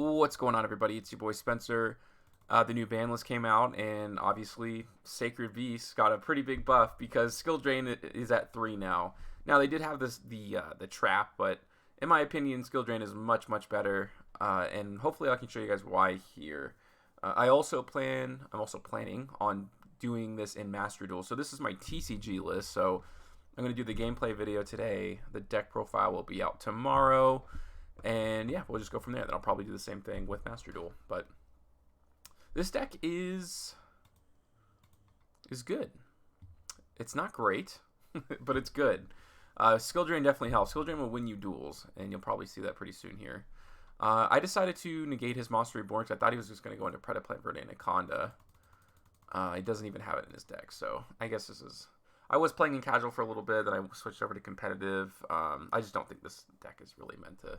What's going on, everybody? It's your boy Spencer. The new banlist came out, and obviously Sacred Beast got a pretty big buff because skill drain is at 3 now. Now they did have the trap, but in my opinion, skill drain is much better, and hopefully I can show you guys why here. I'm also planning on doing this in Master Duel. So this is my TCG list. So I'm going to do the gameplay video today. The deck profile will be out tomorrow. And yeah, we'll just go from there. Then I'll probably do the same thing with Master Duel. But this deck is good. It's not great, but it's good. Skill Drain definitely helps. Skill Drain will win you duels, and you'll probably see that pretty soon here. I decided to negate his Monster Reborn because I thought he was just going to go into Predaplant Verde Anaconda. He doesn't even have it in his deck, so I guess this is... I was playing in casual for a little bit, then I switched over to competitive. I just don't think this deck is really meant to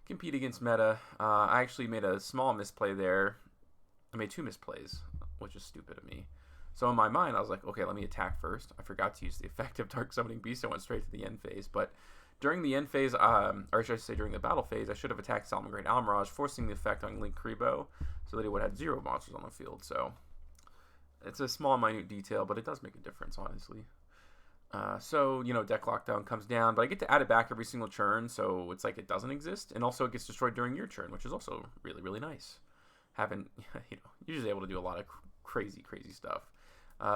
compete against meta. I actually made a small misplay there. I made 2 misplays, which is stupid of me. So in my mind, I was like, okay, let me attack first. I forgot to use the effect of Dark Summoning Beast. I went straight to the end phase. But during the end phase, or should I say during the battle phase, I should have attacked Salamangreat Almirage, forcing the effect on Link Kribo so that he would have 0 monsters on the field. So it's a small, minute detail, but it does make a difference, honestly. So, you know, deck lockdown comes down, but I get to add it back every single turn, so it's like it doesn't exist, and also it gets destroyed during your turn, which is also really nice. Having, you know, usually able to do a lot of crazy stuff.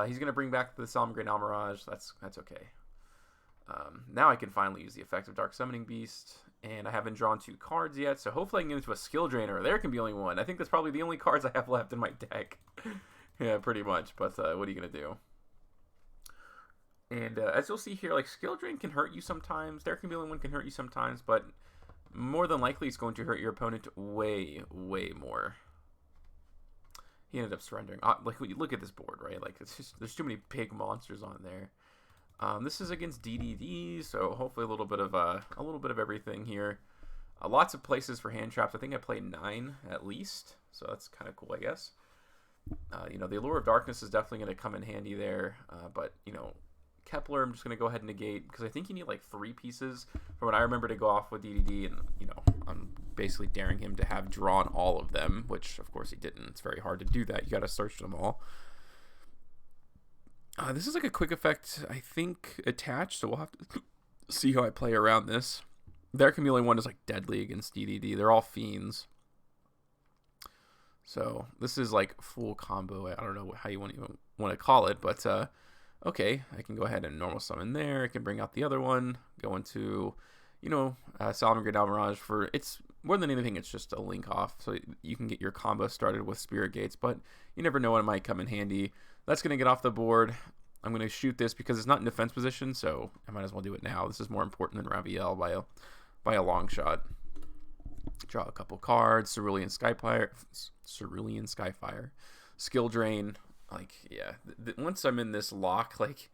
He's going to bring back the Salamangreat Almirage. That's okay. Now I can finally use the effect of Dark Summoning Beast, and I haven't drawn 2 cards yet, so hopefully I can get into a skill drainer. There can be only 1. I think that's probably the only cards I have left in my deck. Yeah, pretty much, but what are you going to do? And as you'll see here, like, skill drain can hurt you sometimes. There can be only 1 can hurt you sometimes, but more than likely it's going to hurt your opponent way more. He ended up surrendering. Like, look at this board, right? Like, it's just, there's too many big monsters on there. This is against DDD, so hopefully a little bit of everything here. Lots of places for hand traps. I think I played 9 at least, so that's kind of cool, I guess. You know, the Allure of Darkness is definitely going to come in handy there, but, you know, Kepler, I'm just going to go ahead and negate, because I think you need like 3 pieces from what I remember to go off with DDD, and, you know, I'm basically daring him to have drawn all of them, which, of course, he didn't. It's very hard to do that. You got to search them all. This is like a quick effect, I think, attached, so we'll have to see how I play around this. There can be only 1 is like deadly against DDD. They're all fiends. So this is like full combo. I don't know how you want to call it, but okay, I can go ahead and normal summon there. I can bring out the other one, go into, you know, Salamangreat Almirage for, it's more than anything, it's just a link off, so you can get your combo started with Spirit Gates, but you never know when it might come in handy. That's going to get off the board. I'm going to shoot this because it's not in defense position, so I might as well do it now. This is more important than Raviel by a long shot. Draw a couple cards, Cerulean Skyfire, Skill Drain. Like, yeah, once I'm in this lock, like,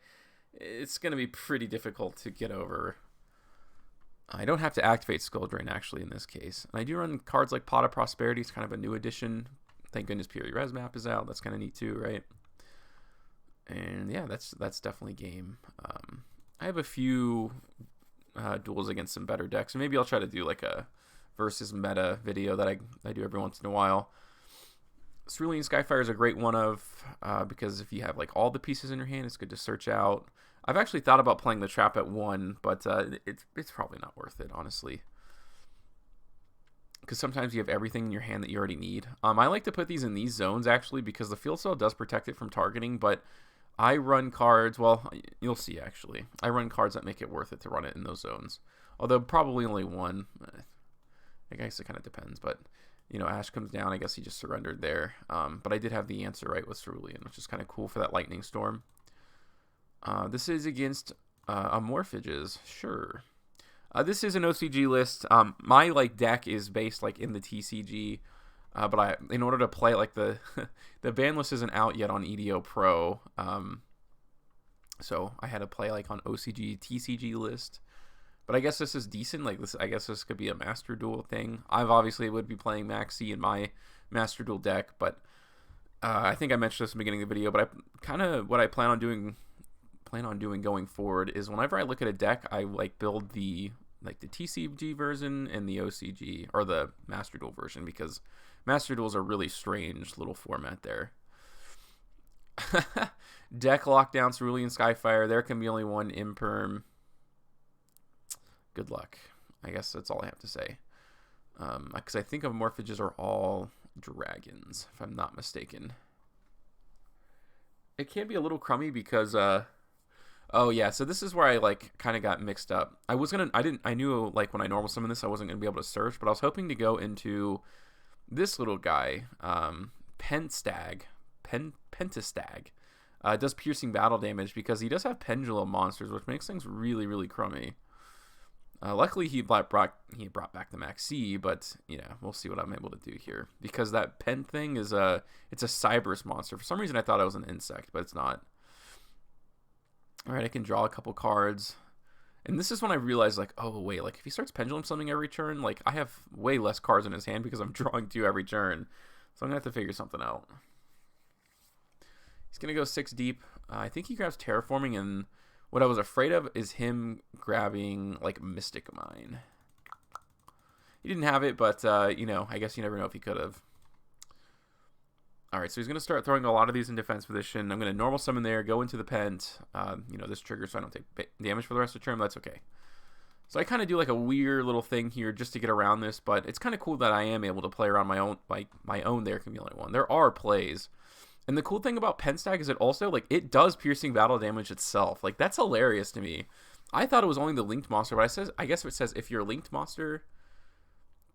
it's going to be pretty difficult to get over. I don't have to activate Skill Drain, actually, in this case. And I do run cards like Pot of Prosperity. It's kind of a new addition. Thank goodness Puri Res Map is out. That's kind of neat, too, right? And, yeah, that's definitely game. I have a few duels against some better decks. Maybe I'll try to do, like, a versus meta video that I do every once in a while. Cerulean Skyfire is a great one because if you have like all the pieces in your hand, it's good to search out. I've actually thought about playing the trap at 1, but it's probably not worth it, honestly. Because sometimes you have everything in your hand that you already need. I like to put these in these zones, actually, because the field cell does protect it from targeting, but I run cards, well, you'll see, actually. I run cards that make it worth it to run it in those zones. Although probably only 1. I guess it kind of depends, but... You know, Ash comes down. I guess he just surrendered there. But I did have the answer right with Cerulean, which is kind of cool for that Lightning Storm. This is against Amorphages. Sure. This is an OCG list. My like deck is based like in the TCG. But in order to play like the ban list isn't out yet on EDO Pro. So I had to play like on OCG TCG list. But I guess this is decent. Like this, I guess this could be a Master Duel thing. I've obviously would be playing Maxi in my Master Duel deck, but I think I mentioned this in the beginning of the video. But I kind of what I plan on doing going forward is whenever I look at a deck, I like build the like the TCG version and the OCG, or the Master Duel version, because Master Duel's a really strange little format there. Deck lockdown, Cerulean Skyfire. There can be only one Imperm. Good luck. I guess that's all I have to say. Because I think Amorphages are all dragons, if I'm not mistaken. It can be a little crummy because oh yeah, so this is where I like kind of got mixed up. I knew like when I normal summon this I wasn't gonna be able to search, but I was hoping to go into this little guy, Pentastag. Does piercing battle damage because he does have pendulum monsters, which makes things really, really crummy. Luckily, he brought back the Maxi, but you know, we'll see what I'm able to do here, because that pen thing is it's a Cyberus monster. For some reason, I thought it was an insect, but it's not. All right, I can draw a couple cards, and this is when I realized, like, oh wait, like if he starts pendulum summoning every turn, like I have way less cards in his hand because I'm drawing 2 every turn, so I'm gonna have to figure something out. He's gonna go 6 deep. I think he grabs terraforming, and what I was afraid of is him grabbing like Mystic Mine. He didn't have it, but you know, I guess you never know if he could have. All right, so he's gonna start throwing a lot of these in defense position. I'm gonna normal summon there, go into the pent. You know, this triggers so I don't take damage for the rest of the turn. But that's okay. So I kind of do like a weird little thing here just to get around this, but it's kind of cool that I am able to play around my own, like my own there can be only one. There are plays. And the cool thing about Pentastag is it also, like, it does piercing battle damage itself. Like, that's hilarious to me. I thought it was only the linked monster, but I guess it says if you're a linked monster.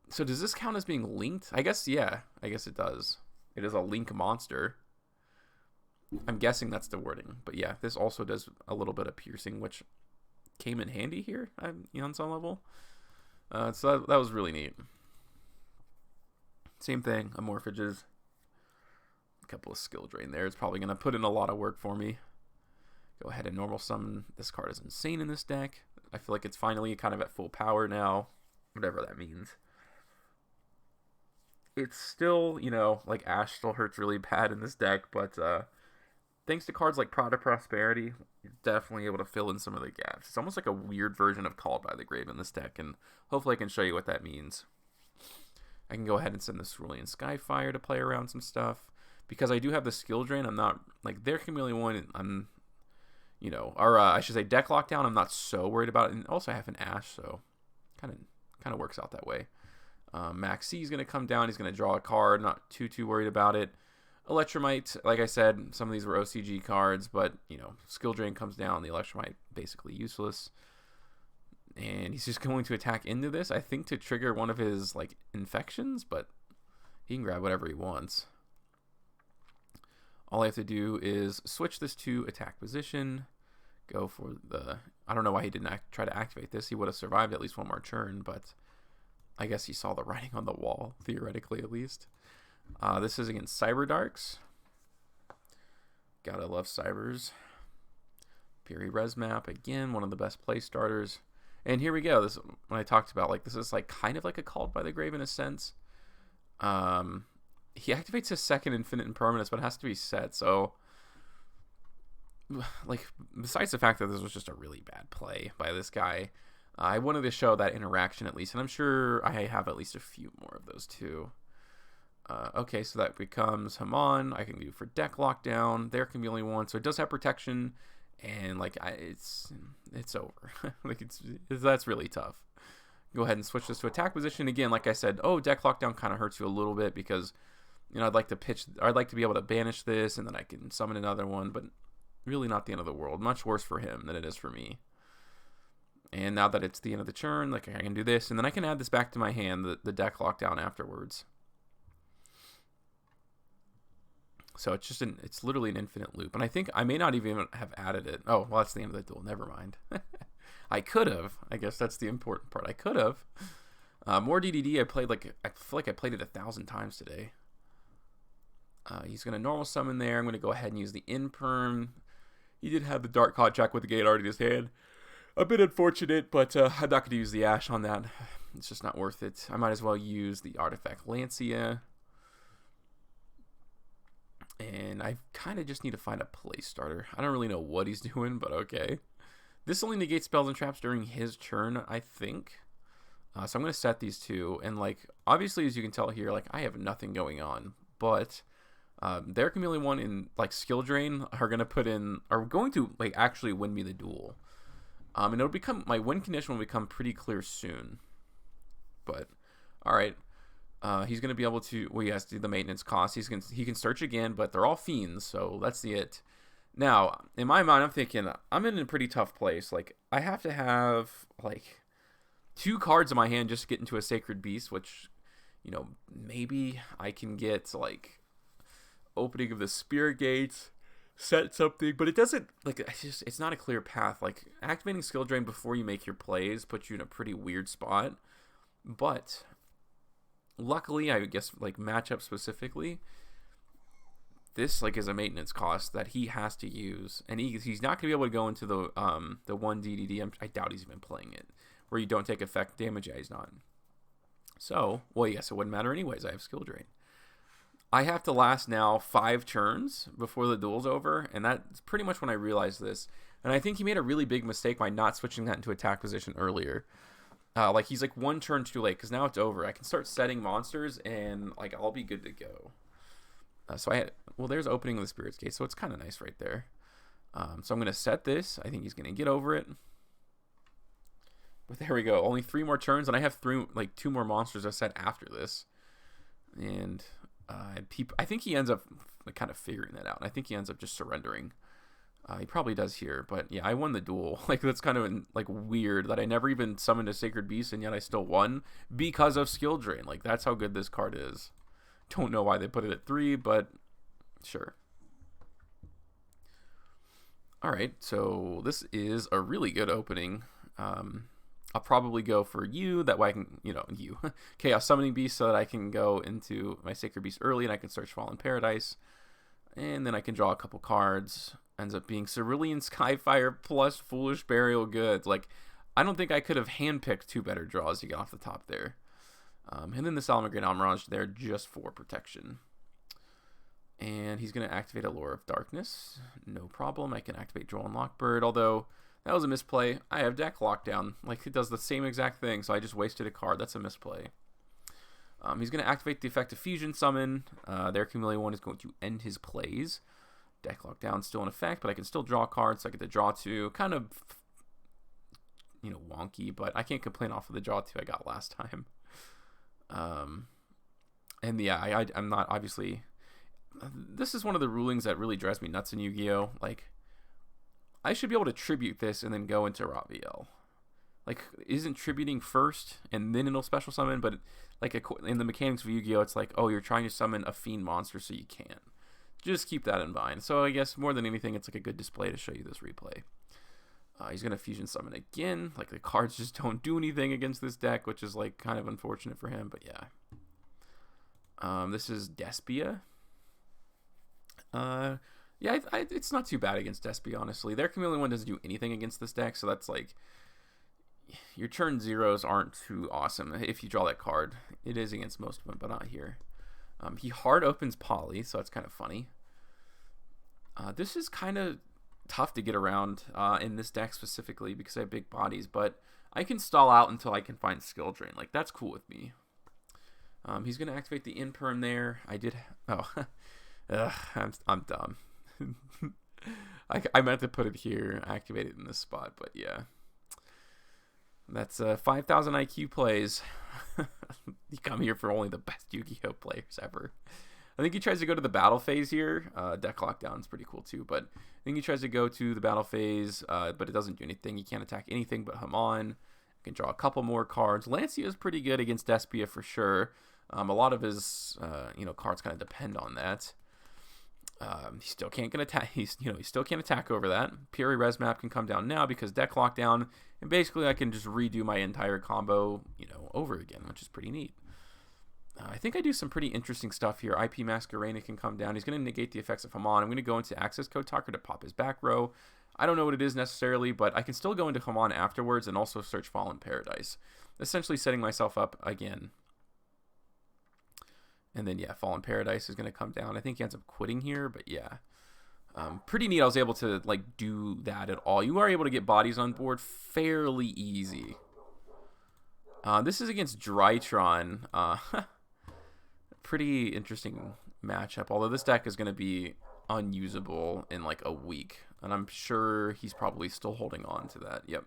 So does this count as being linked? I guess, yeah. I guess it does. It is a link monster. I'm guessing that's the wording. But yeah, this also does a little bit of piercing, which came in handy here, you know, on some level. So that was really neat. Same thing, Amorphages. Couple of skill drain there. It's probably going to put in a lot of work for me. Go ahead and normal summon. This card is insane in this deck. I feel like it's finally kind of at full power now, whatever that means. It's still, you know, like Ash still hurts really bad in this deck, but thanks to cards like Prod of Prosperity, you're definitely able to fill in some of the gaps. It's almost like a weird version of Called by the Grave in this deck, and hopefully I can show you what that means. I can go ahead and send the Cerulean Skyfire to play around some stuff. Because I do have the skill drain, I'm not, like, there can be only one, I'm, you know, or I should say deck lockdown, I'm not so worried about it. And also I have an Ash, so kind of works out that way. Maxi is going to come down, he's going to draw a card, not too worried about it. Electromite, like I said, some of these were OCG cards, but, you know, skill drain comes down, the Electromite basically useless. And he's just going to attack into this, I think to trigger one of his, like, infections, but he can grab whatever he wants. All I have to do is switch this to attack position, go for the... I don't know why he didn't try to activate this. He would have survived at least one more turn, but I guess he saw the writing on the wall, theoretically at least. This is against Cyberdarks. Gotta love Cybers. Fury Res Map, again, one of the best play starters. And here we go. This when I talked about, like, this is like kind of like a Called by the Grave in a sense. He activates his second infinite impermanence, but it has to be set. So, like, besides the fact that this was just a really bad play by this guy, I wanted to show that interaction at least, and I'm sure I have at least a few more of those too. Okay, so that becomes Hamon. I can do for deck lockdown. There can be only one, so it does have protection, and like it's over. Like that's really tough. Go ahead and switch this to attack position again. Like I said, deck lockdown kind of hurts you a little bit because, you know, I'd like to be able to banish this, and then I can summon another one, but really not the end of the world. Much worse for him than it is for me. And now that it's the end of the turn, like I can do this, and then I can add this back to my hand, the deck lockdown afterwards. So it's literally an infinite loop, and I think I may not even have added it. Oh, well, that's the end of the duel. Never mind. I could have. I guess that's the important part. I could have. More DDD. I feel like I played it 1,000 times today. He's going to normal summon there. I'm going to go ahead and use the Imperm. He did have the Dark Contract with the Gate already in his hand. A bit unfortunate, but I'm not going to use the Ash on that. It's just not worth it. I might as well use the Artifact Lancia. And I kind of just need to find a play starter. I don't really know what he's doing, but okay. This only negates spells and traps during his turn, I think. So I'm going to set these two. And, like, obviously, as you can tell here, like, I have nothing going on. But their Chameleon 1 and, like, Skill Drain are going to, like, actually win me the duel. And it'll become, my win condition will become pretty clear soon. But, alright. He's going to be able to, well, he has to do the maintenance cost. He can search again, but they're all fiends, so that's it. Now, in my mind, I'm thinking, I'm in a pretty tough place. Like, I have to have, like, 2 cards in my hand just to get into a Sacred Beast, which, you know, maybe I can get, like, opening of the Spirit Gates, set something, but it doesn't, like, it's not a clear path. Like, activating Skill Drain before you make your plays puts you in a pretty weird spot, but luckily, I guess, like, matchup specifically, this, like, is a maintenance cost that he has to use, and he's not going to be able to go into the 1 DDD. I doubt he's even playing it, where you don't take effect damage. Yeah, he's not. So, well, yes, it wouldn't matter anyways. I have Skill Drain. I have to last now 5 turns before the duel's over, and that's pretty much when I realized this. And I think he made a really big mistake by not switching that into attack position earlier. Like, he's like 1 turn too late, because now it's over. I can start setting monsters, and, like, I'll be good to go. So well, there's opening of the Spirit's Gate, so it's kind of nice right there. So I'm going to set this. I think he's going to get over it. But there we go. Only 3 more turns, and I have 2 more monsters I set after this. And I think he ends up kind of figuring that out. I think he ends up just surrendering. He probably does here, but yeah, I won the duel. Like, that's kind of like weird that I never even summoned a Sacred Beast, and yet I still won because of Skill Drain. Like, that's how good this card is. Don't know why they put it at 3, but sure. Alright, so this is a really good opening. I'll probably go for you, that way I can, Chaos Summoning Beast, so that I can go into my Sacred Beast early and I can search Fallen Paradise. And then I can draw a couple cards. Ends up being Cerulean Skyfire plus Foolish Burial Goods. Like, I don't think I could have handpicked 2 better draws to get off the top there. And then the Salamangreat Amorphage there just for protection. And he's going to activate Allure of Darkness. No problem. I can activate Droll and Lockbird, although that was a misplay. I have deck lockdown. Like, it does the same exact thing, so I just wasted a card. That's a misplay. He's going to activate the effect of Fusion Summon. Their Chameleon 1 is going to end his plays. Deck lockdown still in effect, but I can still draw cards, so I get to draw 2. Kind of, wonky, but I can't complain off of the draw 2 I got last time. And yeah, I'm not, obviously, this is one of the rulings that really drives me nuts in Yu-Gi-Oh! Like, I should be able to tribute this and then go into Raviel. Like, isn't tributing first and then it'll special summon? But, like, in the mechanics of Yu-Gi-Oh! It's like, oh, you're trying to summon a fiend monster, so you can't. Just keep that in mind. So I guess more than anything, it's like a good display to show you this replay. He's going to Fusion Summon again. Like, the cards just don't do anything against this deck, which is, like, kind of unfortunate for him, but yeah. This is Despia. Yeah, it's not too bad against Despia, honestly. Their Chameleon 1 doesn't do anything against this deck, so that's, like, your turn 0s aren't too awesome if you draw that card. It is against most of them, but not here. He hard opens Poly, so that's kind of funny. This is kind of tough to get around in this deck specifically because I have big bodies, but I can stall out until I can find Skill Drain. Like, that's cool with me. He's going to activate the Imperm there. I'm dumb. I meant to put it here, activate it in this spot, but yeah. That's 5,000 IQ plays. You come here for only the best Yu-Gi-Oh! Players ever. I think he tries to go to the battle phase here. Deck lockdown is pretty cool too, but I think he tries to go to the battle phase, but it doesn't do anything. He can't attack anything but Hamon. Can draw a couple more cards. Lancia is pretty good against Despia for sure. A lot of his cards kind of depend on that. He still can't get attack. He still can't attack over that. Piri Res Map can come down now because deck lockdown, and basically I can just redo my entire combo, over again, which is pretty neat. I think I do some pretty interesting stuff here. IP Masquerena can come down. He's going to negate the effects of Hamon. I'm going to go into Access Code Talker to pop his back row. I don't know what it is necessarily, but I can still go into Hamon afterwards and also search Fallen Paradise. Essentially setting myself up again. And then, yeah, Fallen Paradise is going to come down. I think he ends up quitting here, but yeah. Pretty neat I was able to, do that at all. You are able to get bodies on board fairly easy. This is against Drytron. Pretty interesting matchup, although this deck is going to be unusable in like a week, and I'm sure he's probably still holding on to that. Yep.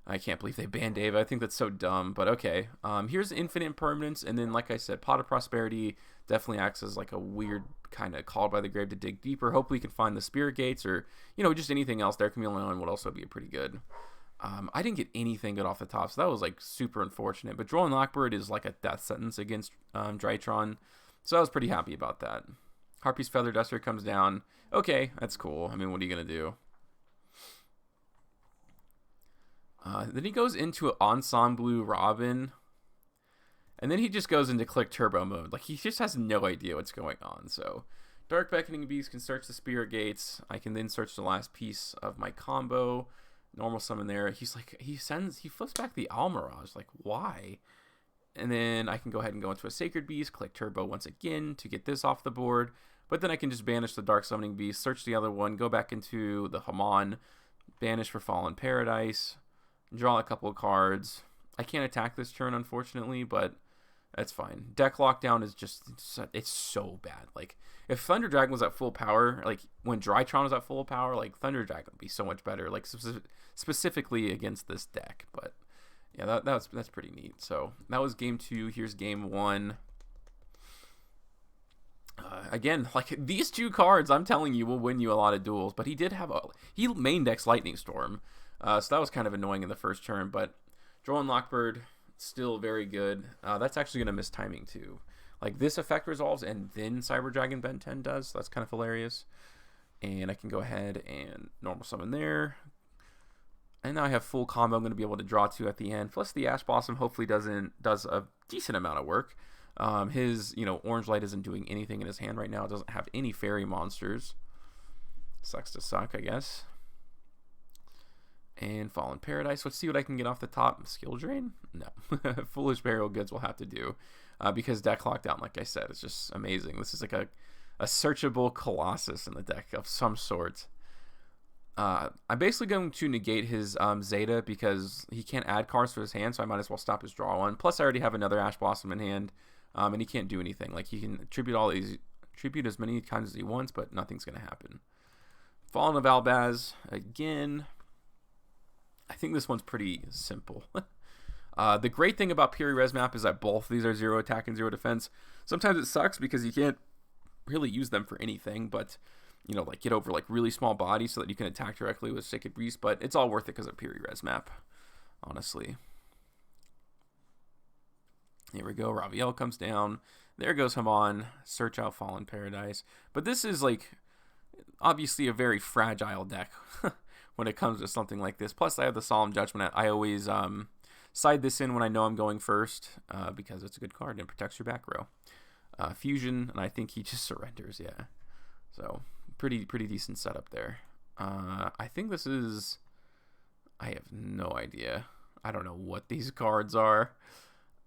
I can't believe they banned Dave. I think that's so dumb, but okay. Here's Infinite Permanence, and then, like I said, Pot of Prosperity definitely acts as like a weird kind of call by the grave to dig deeper. Hopefully you can find the Spirit Gates or, you know, just anything else. There can be only one would also be pretty good. I didn't get anything good off the top, so that was like super unfortunate. But Droll and Lockbird is like a death sentence against Drytron, so I was pretty happy about that. Harpy's Feather Duster comes down. Okay, that's cool. I mean, what are you going to do? Then he goes into an Ensemble Robin, and then he just goes into Click Turbo mode. Like, he just has no idea what's going on. So, Dark Beckoning Beast can search the Spirit Gates. I can then search the last piece of my combo. Normal summon there. He's like, he flips back the Almirage. Like, why? And then I can go ahead and go into a Sacred Beast, Click Turbo once again to get this off the board. But then I can just banish the Dark Summoning Beast, search the other one, go back into the Hamon, banish for Fallen Paradise, draw a couple of cards. I can't attack this turn, unfortunately, but that's fine. Deck lockdown is just, it's so bad. Like, if Thunder Dragon was at full power, like, when Drytron was at full power, like, Thunder Dragon would be so much better, like, specifically against this deck. But, yeah, that's pretty neat. So, that was game 2. Here's game 1. Again, like, these two cards, I'm telling you, will win you a lot of duels. But he did have he main decks Lightning Storm. So that was kind of annoying in the first turn. But Droll and Lockbird, still very good. That's actually going to miss timing, too. Like, this effect resolves, and then Cyber Dragon Ben 10 does. So that's kind of hilarious. And I can go ahead and normal summon there. And now I have full combo I'm going to be able to draw to at the end. Plus, the Ash Blossom hopefully does a decent amount of work. His, Orange Light isn't doing anything in his hand right now. It doesn't have any fairy monsters. Sucks to suck, I guess. And Fallen Paradise. Let's see what I can get off the top. Skill Drain? No. Foolish Burial Goods will have to do. Because deck lockdown, like I said, is just amazing. This is like a searchable Colossus in the deck of some sort. I'm basically going to negate his Zeta because he can't add cards to his hand, so I might as well stop his draw one. Plus, I already have another Ash Blossom in hand, and he can't do anything. Like, he can tribute as many times as he wants, but nothing's going to happen. Fallen of Albaz again. I think this one's pretty simple. The great thing about Piri Res map is that both these are 0 attack and 0 defense. Sometimes it sucks because you can't really use them for anything, but like get over like really small bodies so that you can attack directly with Sacred Beast, but it's all worth it because of Piri Res map, honestly. Here we go. Raviel comes down. There goes Hamon. Search out Fallen Paradise. But this is like obviously a very fragile deck when it comes to something like this. Plus, I have the Solemn Judgment. I always side this in when I know I'm going first because it's a good card and protects your back row. Fusion, and I think he just surrenders. Yeah, so pretty decent setup there. I think this is. I have no idea. I don't know what these cards are.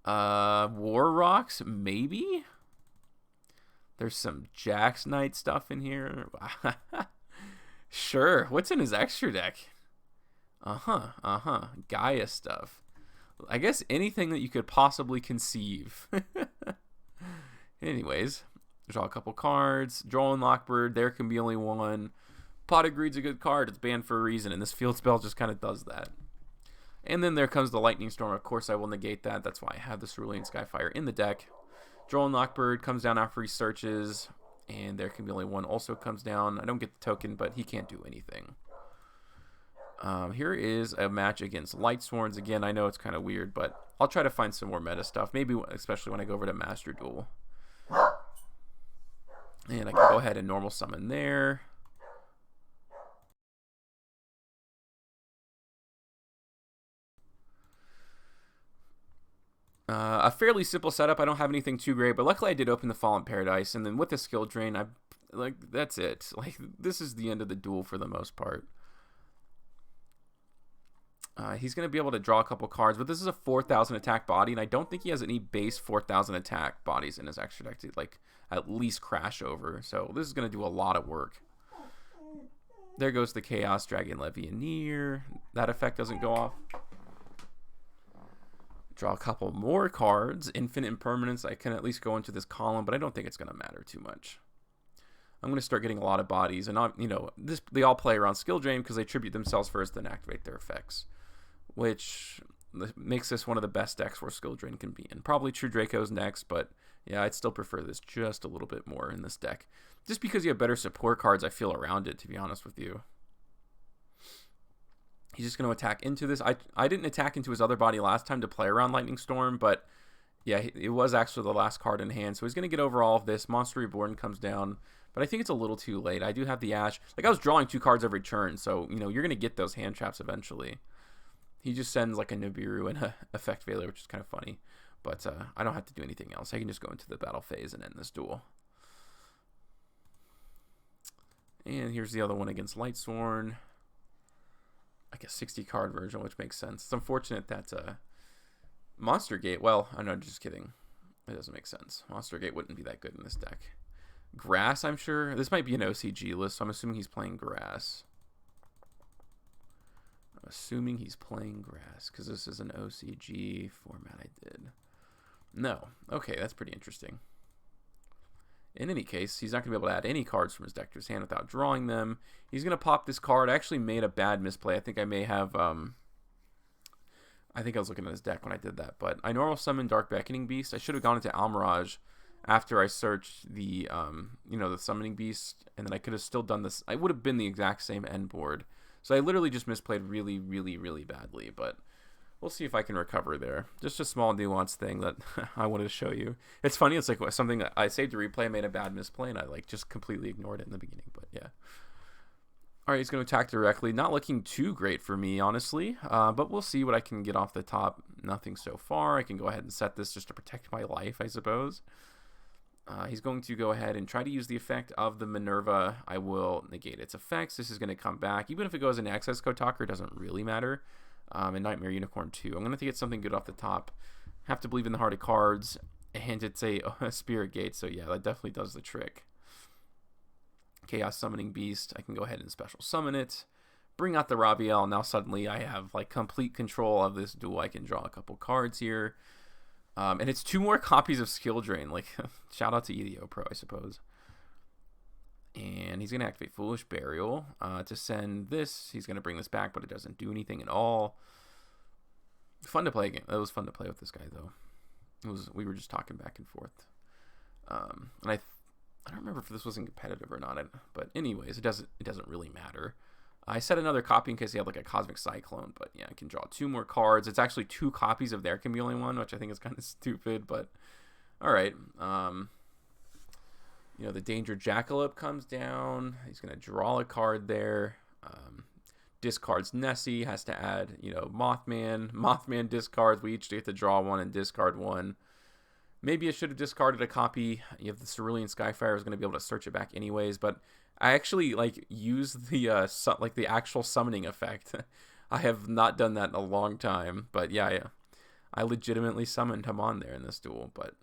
War Rocks, maybe. There's some Jax Knight stuff in here. Sure. What's in his extra deck? Gaia stuff. I guess anything that you could possibly conceive. Anyways, draw a couple cards. Droll and Lockbird. There can be only one. Pot of Greed's a good card. It's banned for a reason, and this field spell just kind of does that. And then there comes the Lightning Storm. Of course, I will negate that. That's why I have the Cerulean Skyfire in the deck. Droll and Lockbird comes down after he searches, and there can be only one also comes down. I don't get the token, but he can't do anything. Here is a match against Lightsworns. Again, I know it's kind of weird, but I'll try to find some more meta stuff. Maybe especially when I go over to Master Duel. And I can go ahead and normal summon there. A fairly simple setup. I don't have anything too great, but luckily I did open the Fallen Paradise, and then with the skill drain, that's it. Like, this is the end of the duel for the most part. He's going to be able to draw a couple cards, but this is a 4,000 attack body, and I don't think he has any base 4,000 attack bodies in his extra deck to, like, at least crash over. So this is going to do a lot of work. There goes the Chaos Dragon Levianeer. That effect doesn't go off. Draw a couple more cards. Infinite Impermanence. I can at least go into this column, but I don't think it's going to matter too much. I'm going to start getting a lot of bodies, and you know, they all play around skill drain because they tribute themselves first, then activate their effects, which makes this one of the best decks where skill drain can be in. Probably True Draco's next, but yeah, I'd still prefer this just a little bit more in this deck, just because you have better support cards, I feel, around it, to be honest with you. He's just going to attack into this. I didn't attack into his other body last time to play around Lightning Storm, but yeah, it was actually the last card in hand, so he's going to get over all of this. Monster Reborn comes down, but I think it's a little too late. I do have the Ash. Like, I was drawing 2 cards every turn, so, you know, you're going to get those hand traps eventually. He just sends, like, a Nibiru and a Effect Veiler, which is kind of funny, but I don't have to do anything else. I can just go into the battle phase and end this duel. And here's the other one against Lightsworn. Like a 60 card version, which makes sense. It's unfortunate that Monster Gate, well, I'm not just kidding. It doesn't make sense. Monster Gate wouldn't be that good in this deck. Grass, I'm sure. This might be an OCG list, so I'm assuming he's playing Grass. I'm assuming he's playing Grass, because this is an OCG format I did. No. Okay, that's pretty interesting. In any case, he's not going to be able to add any cards from his deck to his hand without drawing them. He's going to pop this card. I actually made a bad misplay. I think I may have... I think I was looking at his deck when I did that. But I normal summon Dark Beckoning Beast. I should have gone into Almirage after I searched the, you know, the Summoning Beast. And then I could have still done this. I would have been the exact same end board. So I literally just misplayed really, really, really badly. But we'll see if I can recover there. Just a small nuance thing that I wanted to show you. It's funny. It's like something that I saved a replay, made a bad misplay, and I like just completely ignored it in the beginning. But yeah. All right, he's going to attack directly. Not looking too great for me, honestly. But we'll see what I can get off the top. Nothing so far. I can go ahead and set this just to protect my life, I suppose. He's going to go ahead and try to use the effect of the Minerva. I will negate its effects. This is going to come back. Even if it goes in Access Code Talker, it doesn't really matter. And Nightmare Unicorn too. I'm going to have to get something good off the top. Have to believe in the heart of cards. And it's a Spirit Gate, so yeah, that definitely does the trick. Chaos Summoning Beast. I can go ahead and special summon it. Bring out the Raviel. Now suddenly I have like complete control of this duel. I can draw a couple cards here. And it's 2 more copies of Skill Drain. Like, shout out to EDO Pro, I suppose. And he's going to activate Foolish Burial to send this. He's going to bring this back, but it doesn't do anything at all. Fun to play again. It was fun to play with this guy, though. We were just talking back and forth. And I don't remember if this wasn't competitive or not. But anyways, it doesn't really matter. I set another copy in case he had like a Cosmic Cyclone. But yeah, I can draw 2 more cards. It's actually 2 copies of There Can Be Only One, which I think is kind of stupid. But all right. You know, the Danger Jackalope comes down. He's going to draw a card there. Discards Nessie. Has to add, you know, Mothman. Mothman discards. We each get to draw 1 and discard 1. Maybe I should have discarded a copy. You have the Cerulean Skyfire. I was going to be able to search it back anyways. But I actually, like, use the, the actual summoning effect. I have not done that in a long time. But yeah, I legitimately summoned him on there in this duel. But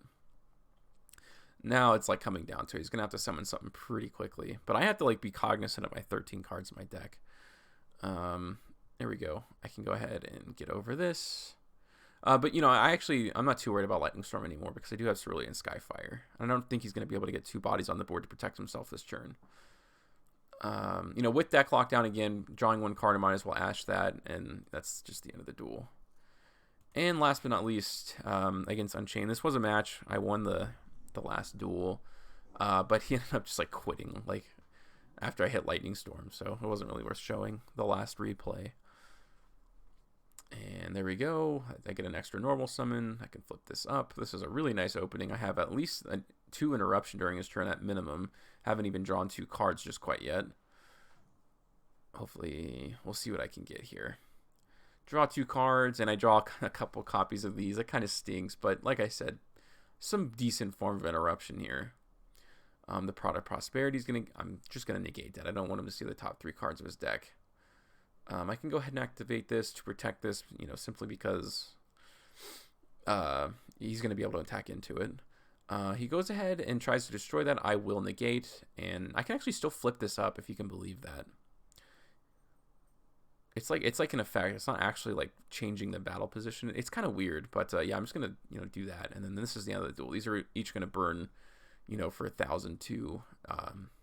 now it's like coming down to it. He's going to have to summon something pretty quickly. But I have to like be cognizant of my 13 cards in my deck. There we go. I can go ahead and get over this. But, you know, I'm not too worried about Lightning Storm anymore because I do have Cerulean Skyfire. I don't think he's going to be able to get 2 bodies on the board to protect himself this turn. You know, with deck lockdown again, drawing 1 card, I might as well Ash that, and that's just the end of the duel. And last but not least, against Unchained. This was a match. I won the last duel, but he ended up just like quitting like after I hit Lightning Storm, so it wasn't really worth showing the last replay. And there we go. I get an extra normal summon. I can flip this up. This is a really nice opening. I have at least 2 interruption during his turn at minimum. Haven't even drawn 2 cards just quite yet. Hopefully we'll see what I can get here. Draw 2 cards, and I draw a couple copies of these. It kind of stings, but like I said, some decent form of interruption here. The Product Prosperity is I'm just gonna negate that. I don't want him to see the top 3 cards of his deck. I can go ahead and activate this to protect this, you know, simply because he's gonna be able to attack into it. He goes ahead and tries to destroy that. I will negate, and I can actually still flip this up if you can believe that. it's like an effect. It's not actually like changing the battle position. It's kind of weird, but yeah, I'm just gonna do that, and then this is the end of the duel. These are each gonna burn, for 1,000 too.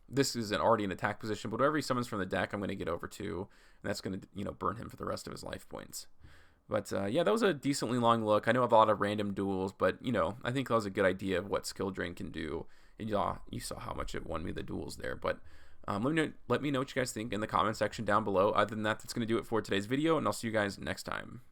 This is already an attack position, but whatever he summons from the deck, I'm gonna get over to, and that's gonna burn him for the rest of his life points. But yeah, that was a decently long look. I know I have a lot of random duels, but I think that was a good idea of what skill drain can do. And you saw how much it won me the duels there. But let me know what you guys think in the comment section down below. Other than that, that's going to do it for today's video, and I'll see you guys next time.